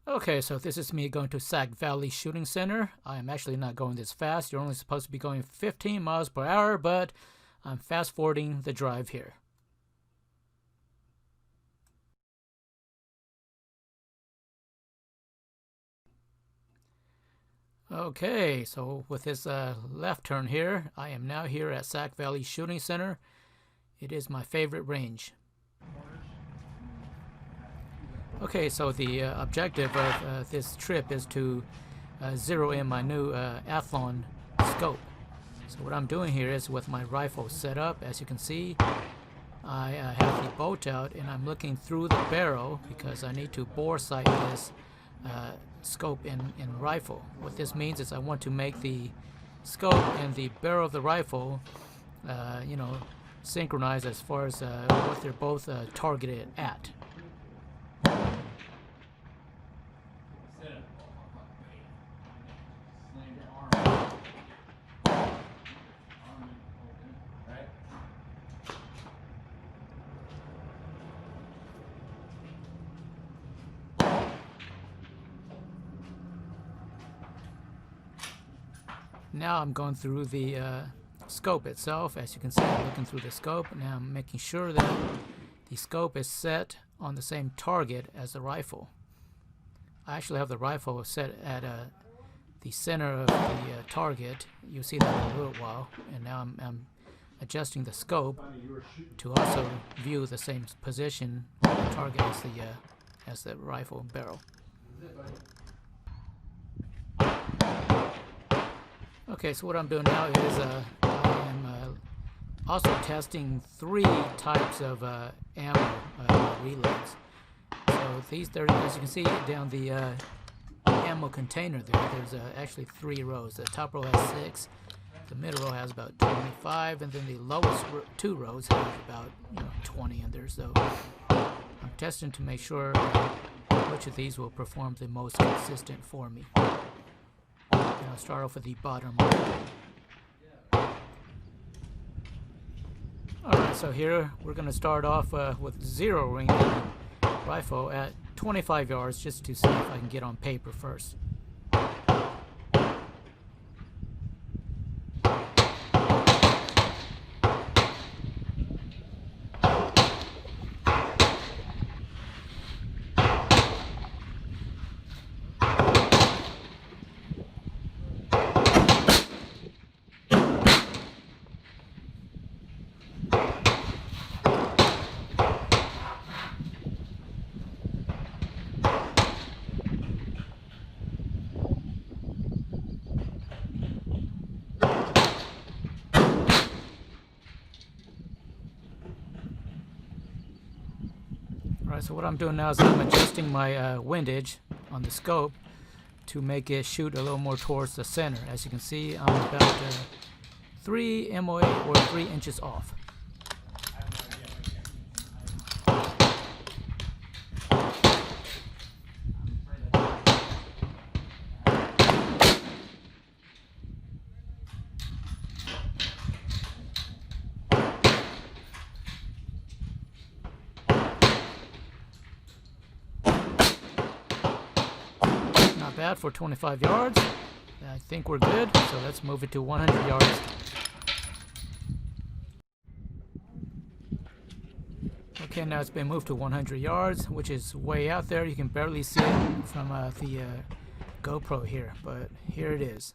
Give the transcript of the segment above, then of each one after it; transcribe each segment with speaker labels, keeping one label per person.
Speaker 1: Okay, so this is me going to Sac Valley Shooting Center. I am actually not going this fast. You're only supposed to be going 15 miles per hour, but I'm fast forwarding the drive here. Okay, so with this left turn here, I am now here at Sac Valley Shooting Center. It is my favorite range. Okay, so the objective of this trip is to zero in my new Athlon scope. So what I'm doing here is with my rifle set up, as you can see, I have the bolt out and I'm looking through the barrel because I need to bore sight this scope in rifle. What this means is I want to make the scope and the barrel of the rifle, synchronize as far as what they're both targeted at. Now I'm going through the scope itself. As you can see, I'm looking through the scope. Now I'm making sure that the scope is set on the same target as the rifle. I actually have the rifle set at the center of the target. You'll see that in a little while. And now I'm adjusting the scope to also view the same position on the target as the rifle barrel. Okay, so what I'm doing now is I'm also testing 3 types of ammo reloads. So these, as you can see down the ammo container there's actually 3 rows. The top row has 6, the middle row has about 25, and then the lowest 2 rows have about 20 in there. So I'm testing to make sure which of these will perform the most consistent for me. I'll start off with the bottom. Alright, so here we're going to start off with zeroing the rifle at 25 yards just to see if I can get on paper first. Alright, so what I'm doing now is I'm adjusting my windage on the scope to make it shoot a little more towards the center. As you can see, I'm about 3 MOA or 3 inches off. Bad for 25 yards. I think we're good, so let's move it to 100 yards. Okay, now it's been moved to 100 yards, which is way out there. You can barely see it from the GoPro here, but here it is.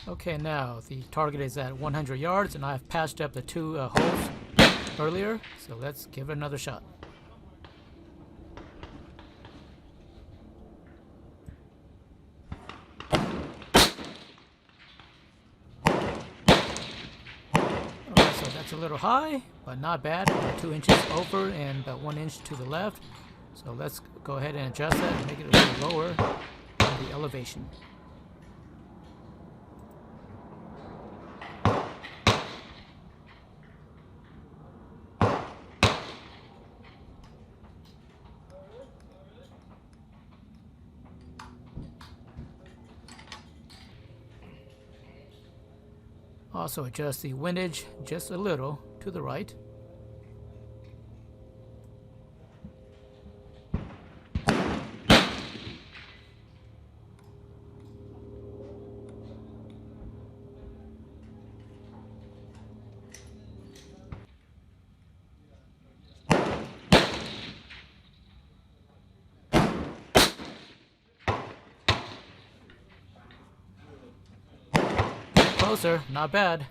Speaker 1: Okay, now the target is at 100 yards and I've patched up the 2 holes earlier, so let's give it another shot. Alright, so that's a little high, but not bad. About 2 inches over and about 1 inch to the left. So let's go ahead and adjust that and make it a little lower on the elevation. Also adjust the windage just a little to the right. Closer, not bad.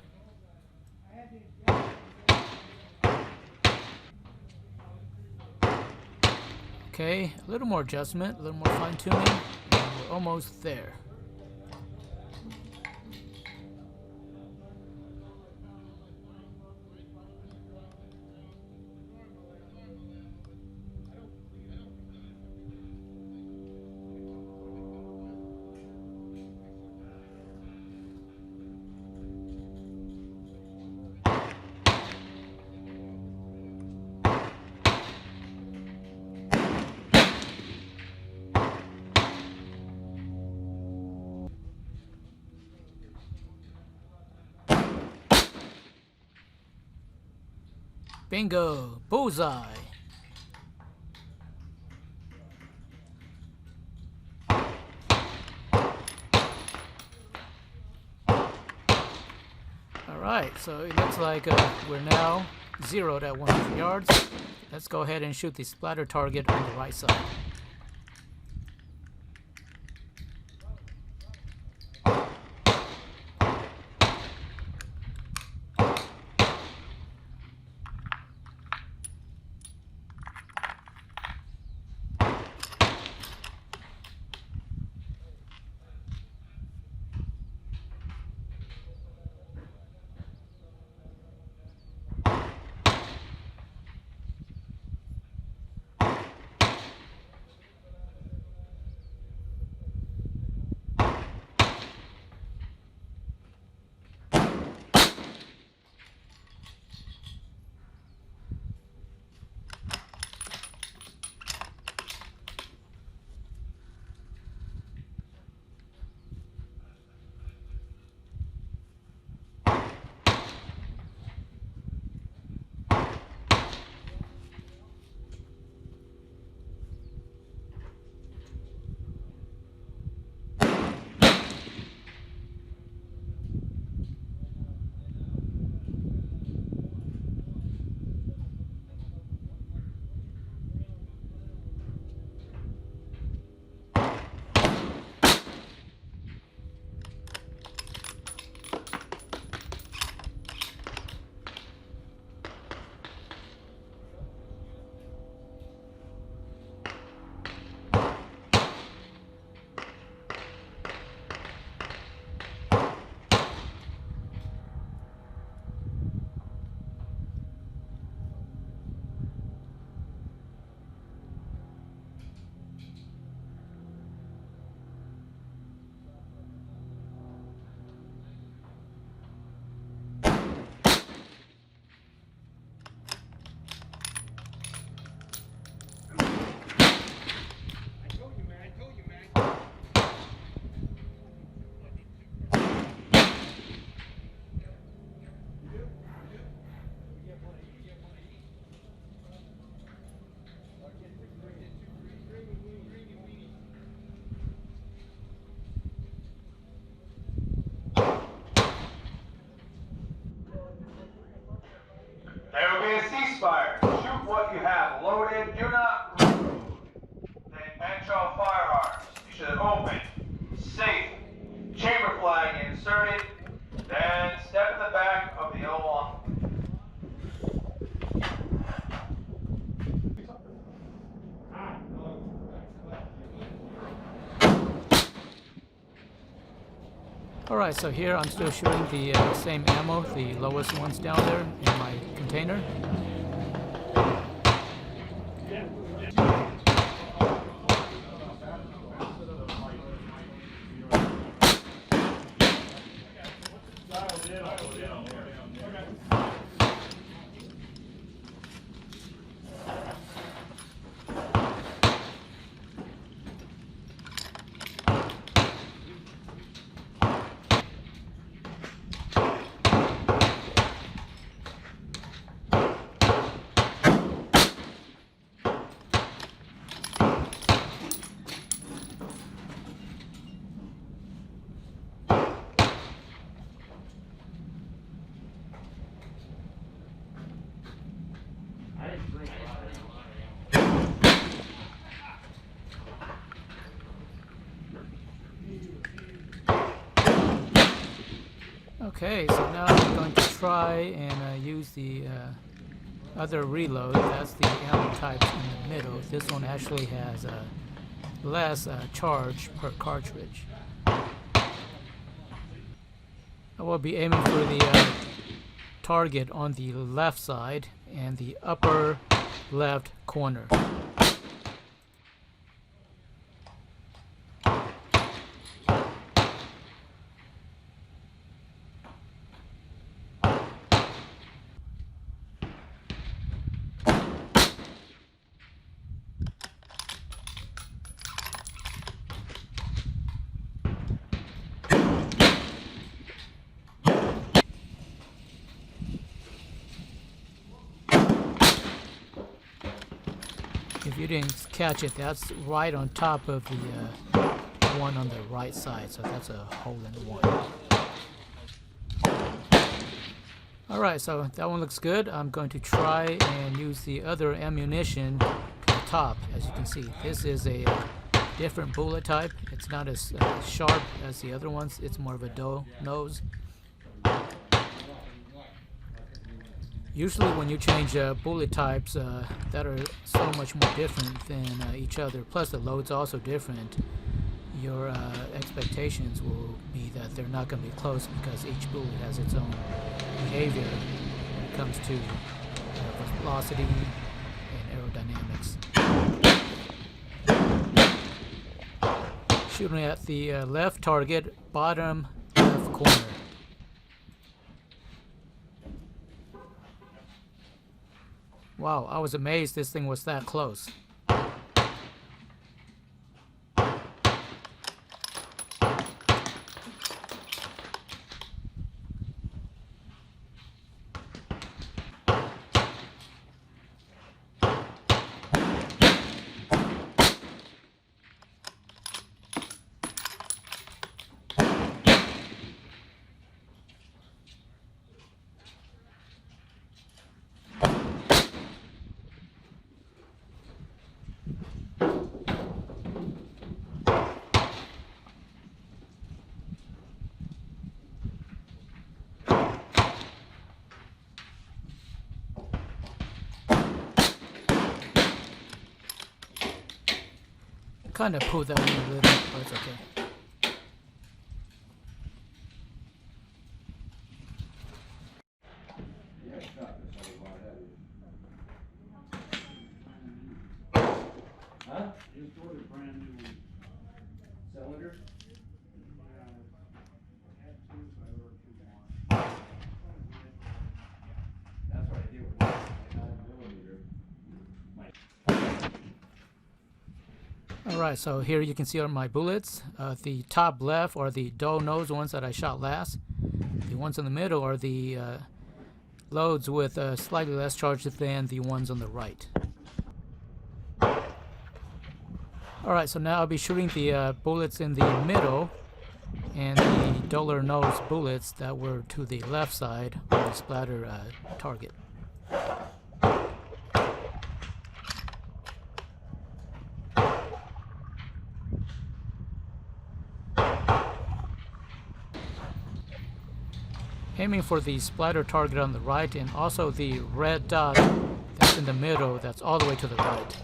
Speaker 1: Okay, a little more adjustment, a little more fine tuning, and we're almost there. Bingo! Bullseye! Alright, so it looks like we're now zeroed at 100 yards. Let's go ahead and shoot the splatter target on the right side.
Speaker 2: There will be a ceasefire. Shoot what you have loaded. Do not reload. Then bench all firearms. You should open. Safe. Chamber flag inserted. Then step in the back of the L1.
Speaker 1: Alright, so here I'm still shooting the same ammo, the lowest ones down there in my container. Okay, so now I'm going to try and use the other reload. That's the ammo type in the middle. This one actually has less charge per cartridge. I will be aiming for the target on the left side and the upper left corner. If you didn't catch it, that's right on top of the one on the right side, so that's a hole in one. Alright, so that one looks good. I'm going to try and use the other ammunition to the top. As you can see, this is a different bullet type. It's not as sharp as the other ones. It's more of a dull nose. Usually when you change bullet types that are so much more different than each other, plus the load's also different, your expectations will be that they're not going to be close because each bullet has its own behavior when it comes to velocity and aerodynamics. Shooting at the left target, bottom left corner. Wow, I was amazed this thing was that close. Kind of pulled that one a little, but it's okay.
Speaker 3: Huh? Just ordered a brand new cylinder. That's what I did with 9mm.
Speaker 1: Alright, so here you can see are my bullets. The top left are the dull nose ones that I shot last. The ones in the middle are the loads with slightly less charge than the ones on the right. Alright, so now I'll be shooting the bullets in the middle and the duller nose bullets that were to the left side of the splatter target. Aiming for the splatter target on the right and also the red dot that's in the middle that's all the way to the right.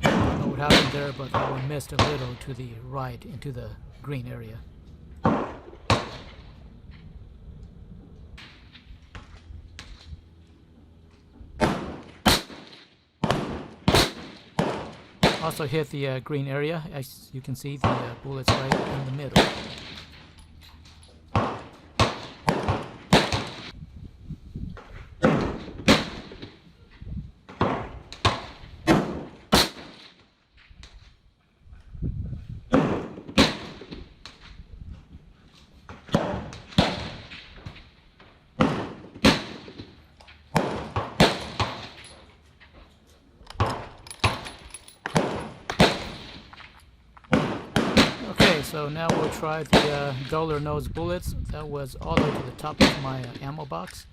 Speaker 1: I don't know what happened there, but that one missed a little to the right into the green area. Also hit the green area. As you can see, the bullet's right in the middle. So now we'll try the duller nose bullets. That was all the way to the top of my ammo box.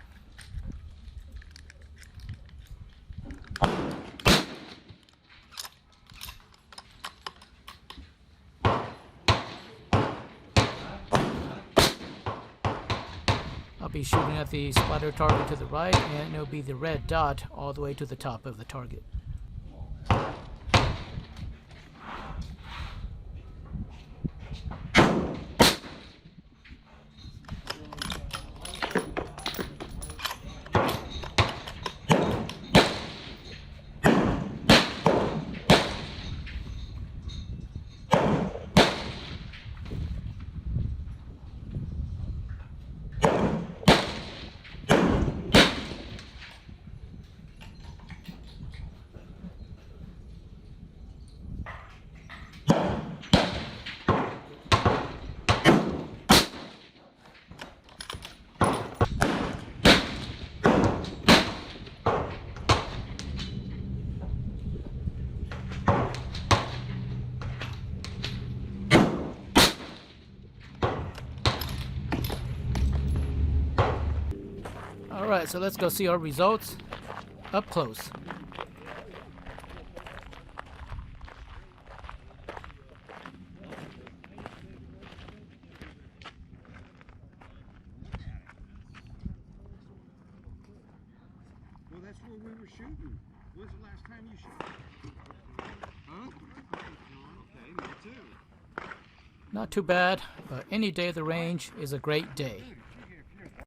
Speaker 1: be shooting at the splatter target to the right, and it'll be the red dot all the way to the top of the target. Alright, so let's go see our results up close.
Speaker 4: Well, that's where we were shooting. When's the last time you shot? Huh? Okay, me too.
Speaker 1: Not too bad, but any day at the range is a great day.